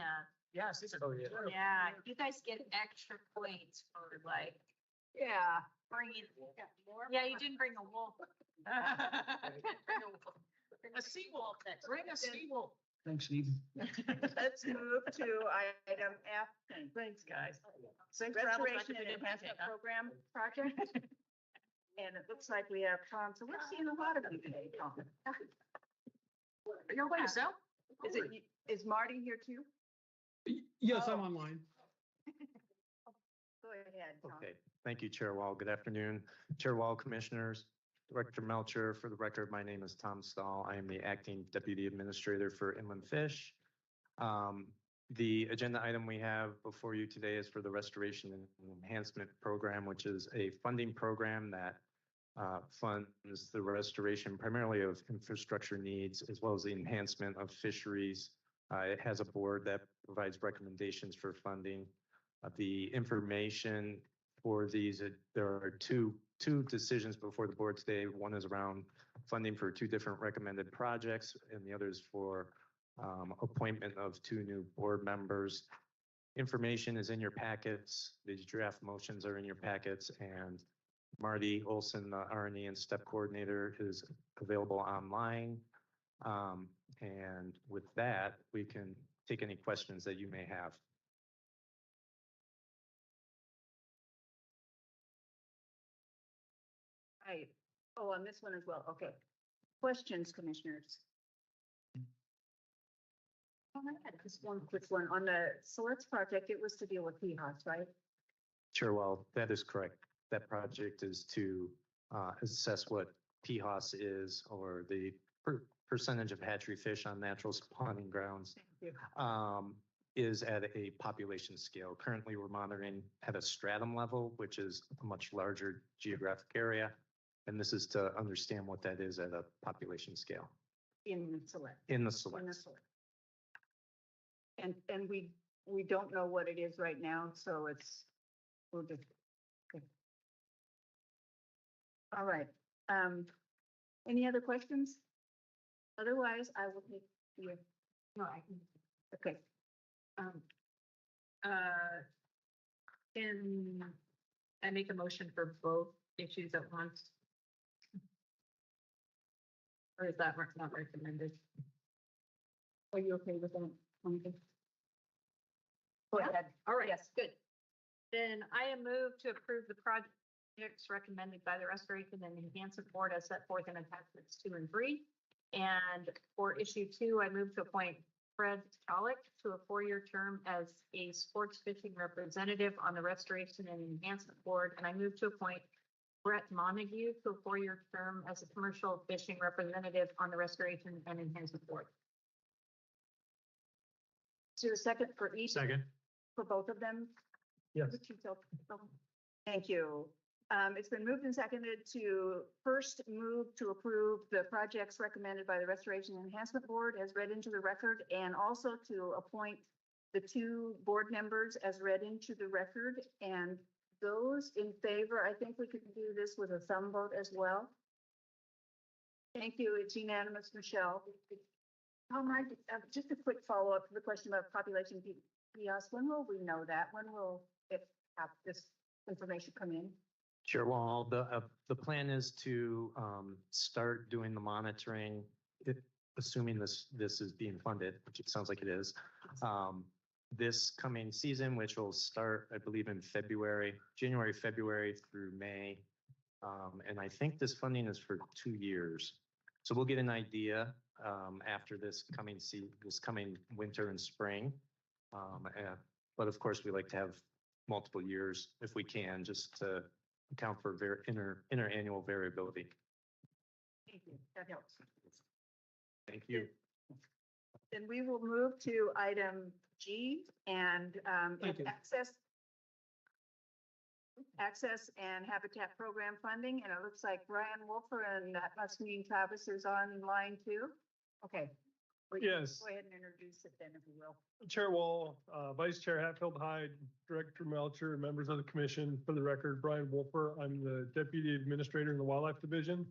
Speaker 3: Yes, this is.
Speaker 7: yeah, you guys get extra points for like
Speaker 2: Yeah.
Speaker 7: bringing, yeah, you didn't bring a wolf.
Speaker 3: A seawolf next. Bring a seawolf.
Speaker 6: Thanks, Steve.
Speaker 2: Let's move to item F.
Speaker 3: Thanks, guys.
Speaker 2: Restoration and Enhancement Program Project. And it looks like we have Tom, so we're seeing a lot of you today, Tom.
Speaker 3: You're by yourself?
Speaker 2: Is Marty here too?
Speaker 8: Yes, I'm
Speaker 2: Oh.
Speaker 8: online.
Speaker 2: Go ahead, Tom.
Speaker 9: Okay, thank you, Chair Wall. Good afternoon, Chair Wall, Commissioners, Director Melcher. For the record, my name is Tom Stahl. I am the Acting Deputy Administrator for Inland Fish. The agenda item we have before you today is for the Restoration and Enhancement Program, which is a funding program that funds the restoration primarily of infrastructure needs as well as the enhancement of fisheries. It has a board that provides recommendations for funding. The information for these, there are two decisions before the board today. One is around funding for 2 different recommended projects, and the other is for appointment of 2 new board members. Information is in your packets. These draft motions are in your packets, and Marty Olson, the R&E and STEP coordinator, is available online. And with that, we can take any questions that you may have.
Speaker 2: Right. Oh, on this one as well. Okay. Questions, commissioners? All right, just one quick one. On the Solits project, it was to deal with PHOS, right?
Speaker 9: Sure, well, that is correct. That project is to assess what PHOS is, or the percentage of hatchery fish on natural spawning grounds,
Speaker 2: Thank you.
Speaker 9: is at a population scale. Currently, we're monitoring at a stratum level, which is a much larger geographic area. And this is to understand what that is at a population scale
Speaker 2: In select.
Speaker 9: in the
Speaker 2: In the
Speaker 9: select.
Speaker 2: select. And we don't know what it is right now, so we'll just. Okay. All right, any other questions? Otherwise, I will take your,
Speaker 7: No, I can.
Speaker 2: okay,
Speaker 7: Can I make a motion for both issues at once? Or is that not recommended?
Speaker 2: are you okay with that? Monica? Go
Speaker 7: Yeah.
Speaker 2: ahead.
Speaker 7: All right,
Speaker 2: Yes.
Speaker 7: good. Then I am moved to approve the projects recommended by the Restoration and Enhancement Board as set forth in attachments 2 and 3. And for issue 2, I move to appoint Fred Tolick to a 4-year term as a sports fishing representative on the Restoration and Enhancement Board. And I move to appoint Brett Montague to a 4-year term as a commercial fishing representative on the Restoration and Enhancement Board.
Speaker 2: Is there a second for each,
Speaker 8: Second.
Speaker 2: for both of them?
Speaker 6: Yes.
Speaker 2: Thank you. It's been moved and seconded to first move to approve the projects recommended by the Restoration and Enhancement Board as read into the record, and also to appoint the 2 board members as read into the record. And those in favor, I think we could do this with a thumb vote as well. Thank you. It's unanimous, Michelle. All right, just a quick follow-up to the question about population PHOS. When will we know that? When will it have this information come in?
Speaker 9: Chair Wall, the plan is to start doing the monitoring, assuming this is being funded, which it sounds like it is. This coming season, which will start, I believe, in January, February through May. And I think this funding is for 2 years. So we'll get an idea after this coming winter and spring. But of course, we like to have multiple years if we can, just to account for interannual variability.
Speaker 2: Thank you. That helps.
Speaker 9: Thank you.
Speaker 2: Then we will move to item G and
Speaker 4: Thank you.
Speaker 2: access and habitat program funding. And it looks like Brian Wolfer and that must mean Travis is online too. Okay. Well, you can
Speaker 8: Yes.
Speaker 2: Go ahead and introduce it then, if you will.
Speaker 8: Chair Wall, Vice Chair Hatfield Hyde, Director Melcher, members of the commission. For the record, Brian Wolfer. I'm the Deputy Administrator in the Wildlife Division.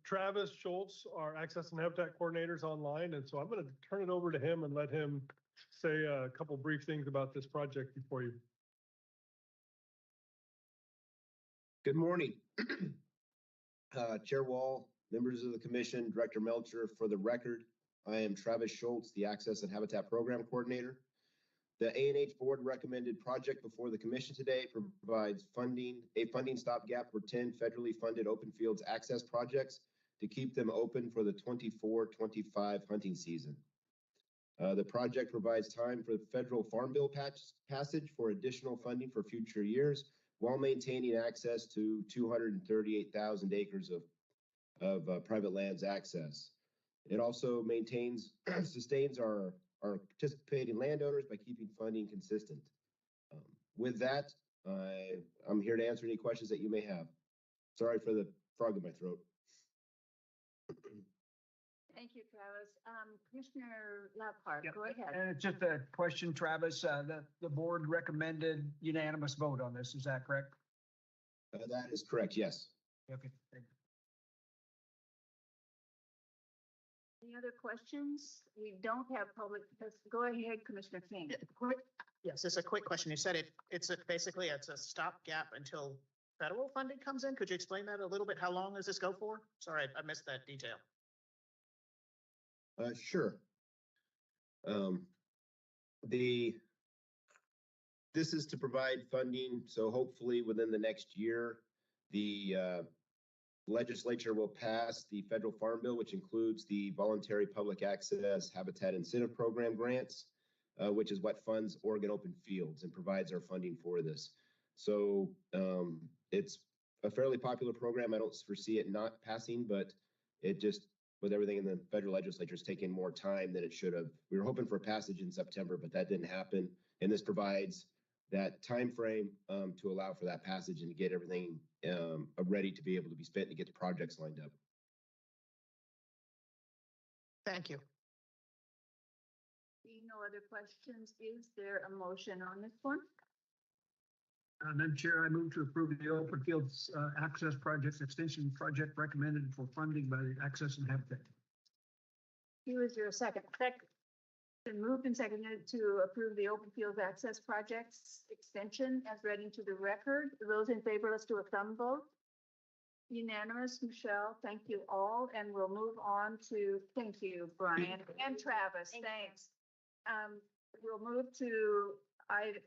Speaker 8: Travis Schultz, our Access and Habitat Coordinator, is online, and so I'm going to turn it over to him and let him say a couple brief things about this project before you.
Speaker 10: Good morning. Chair Wall, members of the commission, Director Melcher. For the record, I am Travis Schultz, the Access and Habitat Program Coordinator. The A&H Board recommended project before the commission today provides a funding stopgap for 10 federally funded open fields access projects to keep them open for the 24-25 hunting season. The project provides time for the federal Farm Bill passage for additional funding for future years while maintaining access to 238,000 acres of private lands access. It also sustains our participating landowners by keeping funding consistent. With that, I'm here to answer any questions that you may have. Sorry for the frog in my throat.
Speaker 2: Thank you, Travis. Commissioner Lockhart, go ahead.
Speaker 6: Just a question, Travis, the board recommended unanimous vote on this, is that correct?
Speaker 10: That is correct, yes.
Speaker 6: Okay, thank you.
Speaker 2: Any other questions? We don't have public, go ahead, Commissioner King.
Speaker 3: Yes, it's a quick question. You said it's basically a stopgap until federal funding comes in. Could you explain that a little bit? How long does this go for? Sorry, I missed that detail.
Speaker 10: Sure. This is to provide funding, so hopefully within the next year, the legislature will pass the federal Farm Bill, which includes the voluntary public access habitat incentive program grants, which is what funds Oregon Open Fields and provides our funding for this. So it's a fairly popular program. I don't foresee it not passing, but it just, with everything in the federal legislature, is taking more time than it should have. We were hoping for a passage in September, but that didn't happen. And this provides that time frame to allow for that passage and to get everything ready to be able to be spent and get the projects lined up.
Speaker 3: Thank you.
Speaker 2: Seeing no other questions, is there a motion on this one?
Speaker 6: Madam Chair, I move to approve the open fields access projects extension project recommended for funding by the Access and Habitat.
Speaker 2: Is there a second? Second. Been moved and seconded to approve the open fields access projects extension as read into the record. Those in favor, let's do a thumb vote. Unanimous, Michelle. Thank you all. And we'll move on to, thank you, Brian and Travis. Thanks. We'll move to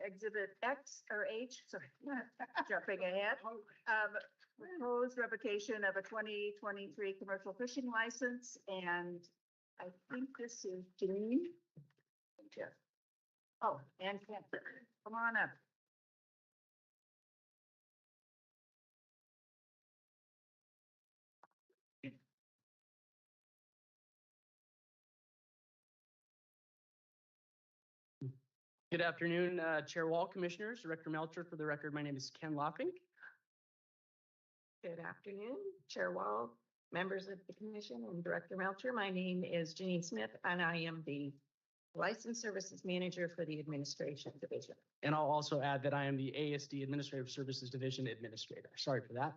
Speaker 2: exhibit X or H, sorry, jumping ahead. Proposed revocation of a 2023 commercial fishing license. And I think this is Janine. Jeff. Oh, and Kent, come on up.
Speaker 11: Good afternoon, Chair Wall, Commissioners, Director Melcher. For the record, my name is Ken Lopping.
Speaker 7: Good afternoon, Chair Wall, members of the commission, and Director Melcher. My name is Janine Smith, and I am the License Services Manager for the Administration Division.
Speaker 11: And I'll also add that I am the ASD Administrative Services Division Administrator. Sorry for that.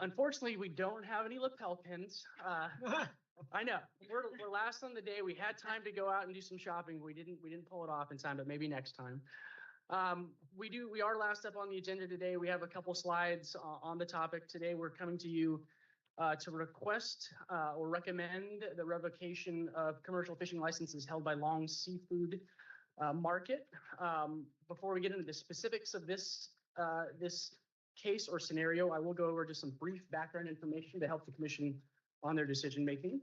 Speaker 11: Unfortunately, we don't have any lapel pins. I know we're last on the day. We had time to go out and do some shopping. We didn't pull it off in time, but maybe next time. We are last up on the agenda today. We have a couple slides on the topic. Today, we're coming to you to request or recommend the revocation of commercial fishing licenses held by Long Seafood Market. Before we get into the specifics of this case or scenario, I will go over just some brief background information to help the commission on their decision making.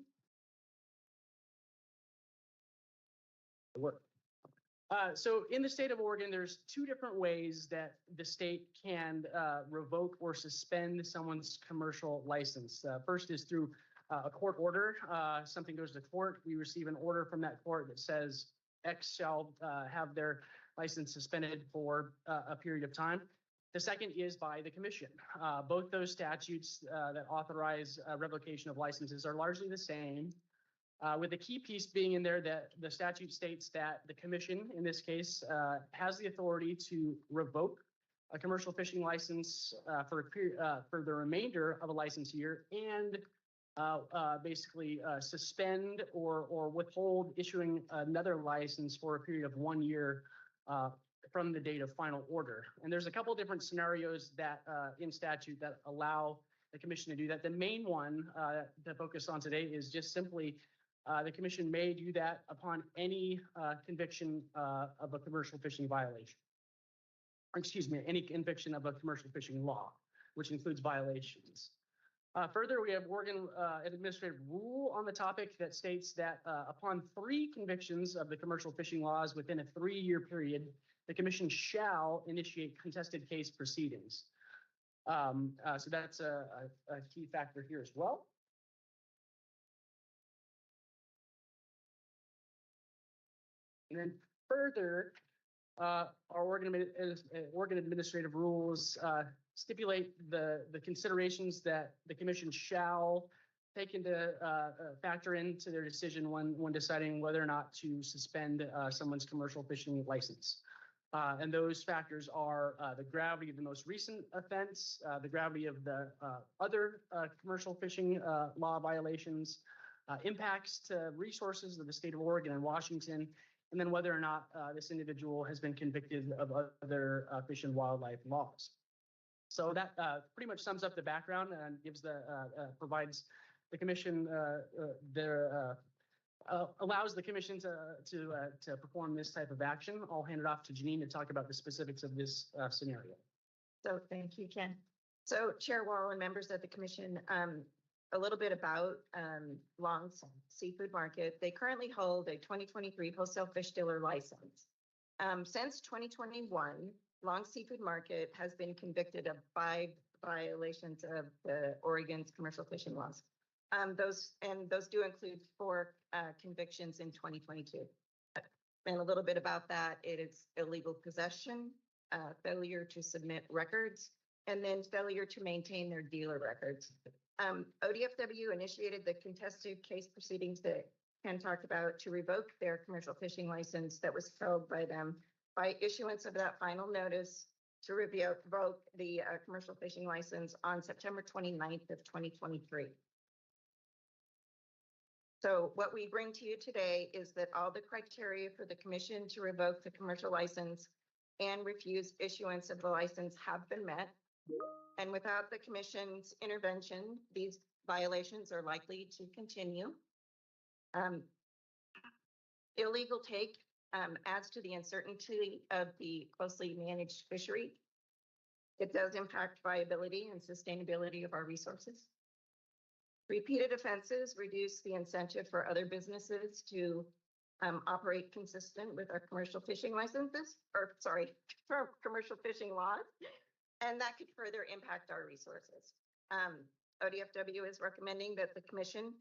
Speaker 11: So in the state of Oregon, there's two different ways that the state can revoke or suspend someone's commercial license. First is through a court order. Something goes to court. We receive an order from that court that says X shall have their license suspended for a period of time. The second is by the commission. Both those statutes that authorize revocation of licenses are largely the same. With the key piece being in there that the statute states that the commission, in this case, has the authority to revoke a commercial fishing license for the remainder of a license year and basically suspend or withhold issuing another license for a period of 1 year from the date of final order. And there's a couple different scenarios that in statute that allow the commission to do that. The main one to focus on today is just simply the commission may do that upon any conviction of a commercial fishing violation. Or excuse me, any conviction of a commercial fishing law, which includes violations. Further, we have Oregon administrative rule on the topic that states that upon 3 convictions of the commercial fishing laws within a 3-year period, the commission shall initiate contested case proceedings. So that's a key factor here as well. And then further, our Oregon administrative rules stipulate the considerations that the commission shall take into factor into their decision when deciding whether or not to suspend someone's commercial fishing license. And those factors are the gravity of the most recent offense, the gravity of the other commercial fishing law violations, impacts to resources of the state of Oregon and Washington, and then whether or not this individual has been convicted of other fish and wildlife laws. So that pretty much sums up the background and gives provides the commission allows the commission to perform this type of action. I'll hand it off to Janine to talk about the specifics of this scenario.
Speaker 7: So thank you, Ken. So Chair Wall and members of the commission, a little bit about Long Seafood Market. They currently hold a 2023 wholesale fish dealer license. Since 2021, Long Seafood Market has been convicted of 5 violations of the Oregon's commercial fishing laws. Those do include 4 convictions in 2022. And a little bit about that, it is illegal possession, failure to submit records, and then failure to maintain their dealer records. ODFW initiated the contested case proceedings that Ken talked about to revoke their commercial fishing license that was held by them by issuance of that final notice to revoke the commercial fishing license on September 29th of 2023. So what we bring to you today is that all the criteria for the commission to revoke the commercial license and refuse issuance of the license have been met. And without the commission's intervention, these violations are likely to continue. Illegal take adds to the uncertainty of the closely managed fishery. It does impact viability and sustainability of our resources. Repeated offenses reduce the incentive for other businesses to operate consistent with our commercial fishing licenses, for commercial fishing laws. And that could further impact our resources. ODFW is recommending that the commission,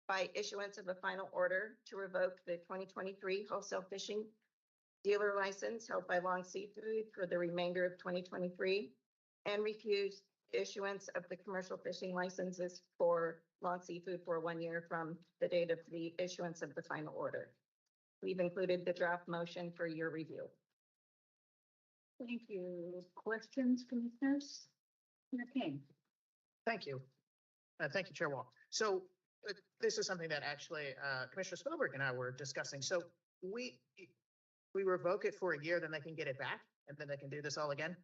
Speaker 7: by issuance of a final order to revoke the 2023 wholesale fishing dealer license held by Long Seafood for the remainder of 2023, and refuse issuance of the commercial fishing licenses for Long Seafood for 1 year from the date of the issuance of the final order. We've included the draft motion for your review.
Speaker 2: Thank you. Questions, commissioners? Okay.
Speaker 3: Thank you. Thank you, Chair Wall. So this is something that actually Commissioner Spielberg and I were discussing. So we revoke it for 1 year, then they can get it back. and then they can do this all again?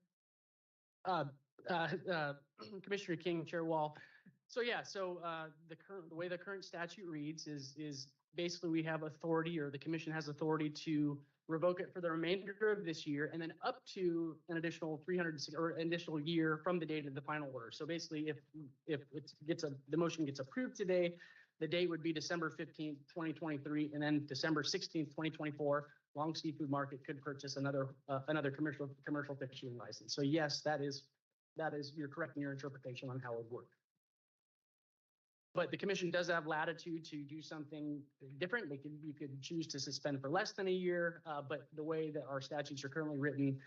Speaker 11: Uh, Commissioner King, Chair Wall. So yeah, the way the current statute reads is basically we have authority, or the commission has authority to revoke it for the remainder of this year, and then up to an additional 300 or additional year from the date of the final order. So basically, if the motion gets approved today, the date would be December 15th, 2023, and then December 16th, 2024. Long Seafood Market could purchase another commercial fishing license. So yes, you're correct in your interpretation on how it would work. But the commission does have latitude to do something different. You could choose to suspend for less than a year, but the way that our statutes are currently written,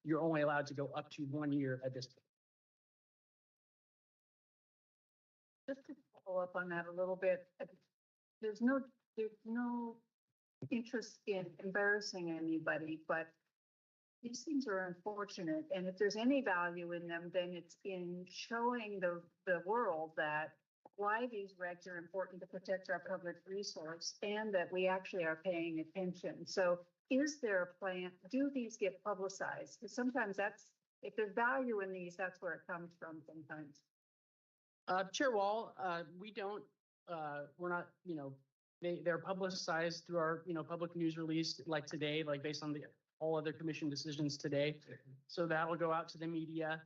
Speaker 11: you're only allowed to go up to 1 year at this point.
Speaker 2: Just to follow up on that a little bit, there's no interest in embarrassing anybody, but these things are unfortunate. And if there's any value in them, then it's in showing the world that why these regs are important to protect our public resource and that we actually are paying attention. So is there a plan? Do these get publicized? Because sometimes if there's value in these, that's where it comes from sometimes.
Speaker 11: Chair Wall, we don't, we're not, they're publicized through our, public news release like today, like based on all other commission decisions today. So that'll go out to the media.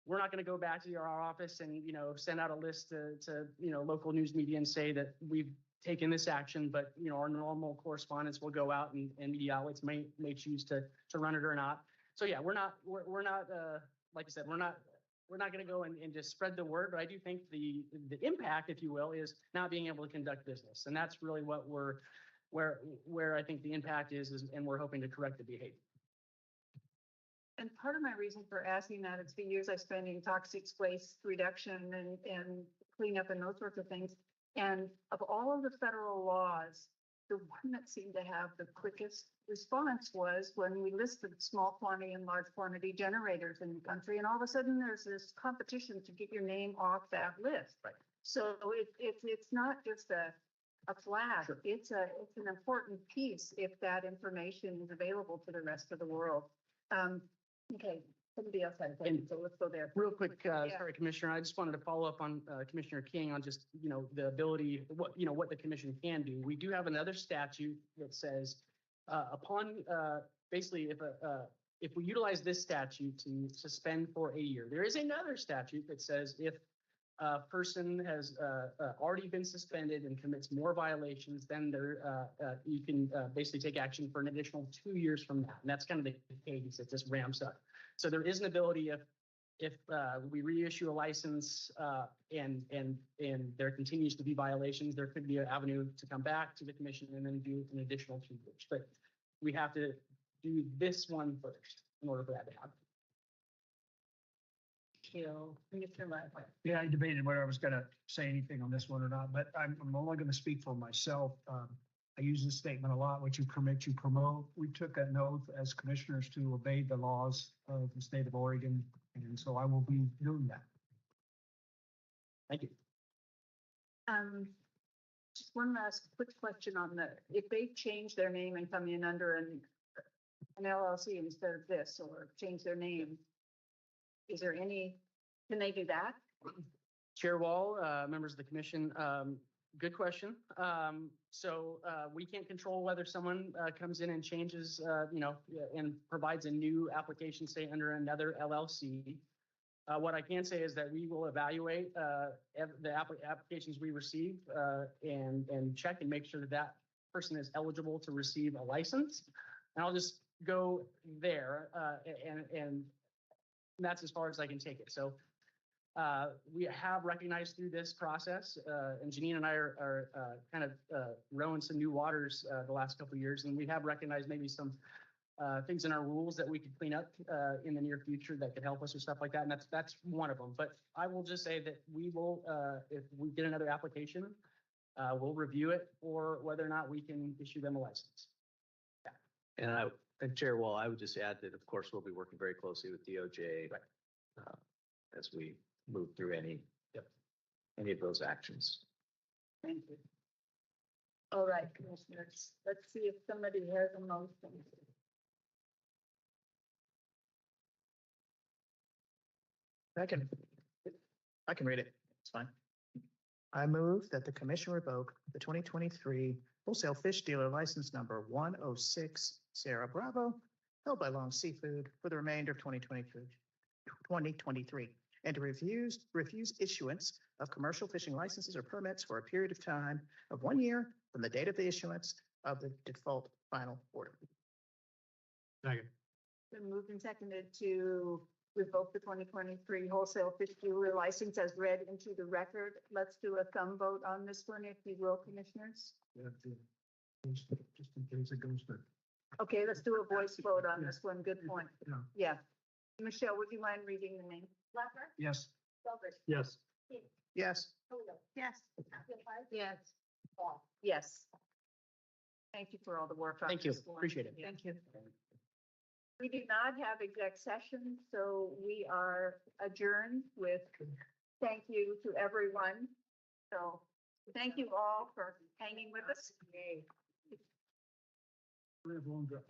Speaker 11: We're not going to go back to our office and, send out a list to local news media and say that we've taken this action, but, our normal correspondence will go out and media outlets may choose to run it or not. So yeah, we're not, like I said, we're not going to go and just spread the word, but I do think the impact, if you will, is not being able to conduct business. And that's really what where I think the impact is, and we're hoping to correct the behavior.
Speaker 2: And part of my reason for asking that is the years I spent in toxic waste reduction and cleanup and those sorts of things. And of all of the federal laws, the one that seemed to have the quickest response was when we listed small quantity and large quantity generators in the country. And all of a sudden there's this competition to get your name off that list.
Speaker 11: Right.
Speaker 2: So it's not just a flag. Sure. It's an important piece if that information is available to the rest of the world. Okay, somebody else had a question, so let's go there.
Speaker 11: Real quick, sorry, Commissioner, I just wanted to follow up on Commissioner King on just, the ability, what the commission can do. We do have another statute that says basically if we utilize this statute to suspend for a year, there is another statute that says if a person has already been suspended and commits more violations, then you can basically take action for an additional 2 years from that. And that's kind of the cadence that just ramps up. So there is an ability if we reissue a license and there continues to be violations, there could be an avenue to come back to the commission and then do an additional 2 years. But we have to do this one first in order for that to happen.
Speaker 6: Yeah, I debated whether I was going to say anything on this one or not, but I'm only going to speak for myself. I use this statement a lot: what you permit, you promote. We took an oath as commissioners to obey the laws of the state of Oregon, and so I will be doing that.
Speaker 11: Thank you.
Speaker 2: Just one last quick question on if they change their name and come in under an LLC instead of this, or change their name, can they do that?
Speaker 11: Chair Wall, members of the commission, good question. So we can't control whether someone comes in and changes, and provides a new application, say under another LLC. What I can say is that we will evaluate the applications we receive and check and make sure that person is eligible to receive a license. And I'll just go there and that's as far as I can take it. So we have recognized through this process, and Janine and I are kind of rowing some new waters the last couple of years, and we have recognized maybe some things in our rules that we could clean up in the near future that could help us or stuff like that. And that's one of them. But I will just say that we will, if we get another application, we'll review it for whether or not we can issue them a license.
Speaker 12: Yeah. And Chair Wall, I would just add that, of course, we'll be working very closely with DOJ as we move through any of those actions.
Speaker 2: Thank you. All right, commissioners, let's see if somebody has a motion.
Speaker 3: I can read it. It's fine. I move that the commission revoke the 2023 wholesale fish dealer license number 106 Sierra Bravo held by Long Seafood for the remainder of 2023, and to refuse issuance of commercial fishing licenses or permits for a period of time of 1 year from the date of the issuance of the default final order.
Speaker 8: Second.
Speaker 2: Been moved and seconded to revoke the 2023 wholesale fish dealer license as read into the record. Let's do a thumb vote on this one, if you will, commissioners.
Speaker 6: Just in case it goes to.
Speaker 2: Okay, let's do a voice vote on this one. Good point.
Speaker 6: Yeah.
Speaker 2: Yeah. Michelle, would you mind reading the name?
Speaker 6: Yes.
Speaker 8: Yes.
Speaker 3: Yes.
Speaker 2: Yes. Yes. Yes. Thank you for all the work on
Speaker 3: Thank you.
Speaker 2: this one.
Speaker 3: Appreciate it.
Speaker 2: Thank you. We do not have exec session, so we are adjourned with thank you to everyone. So thank you all for hanging with us.
Speaker 6: We have one drive.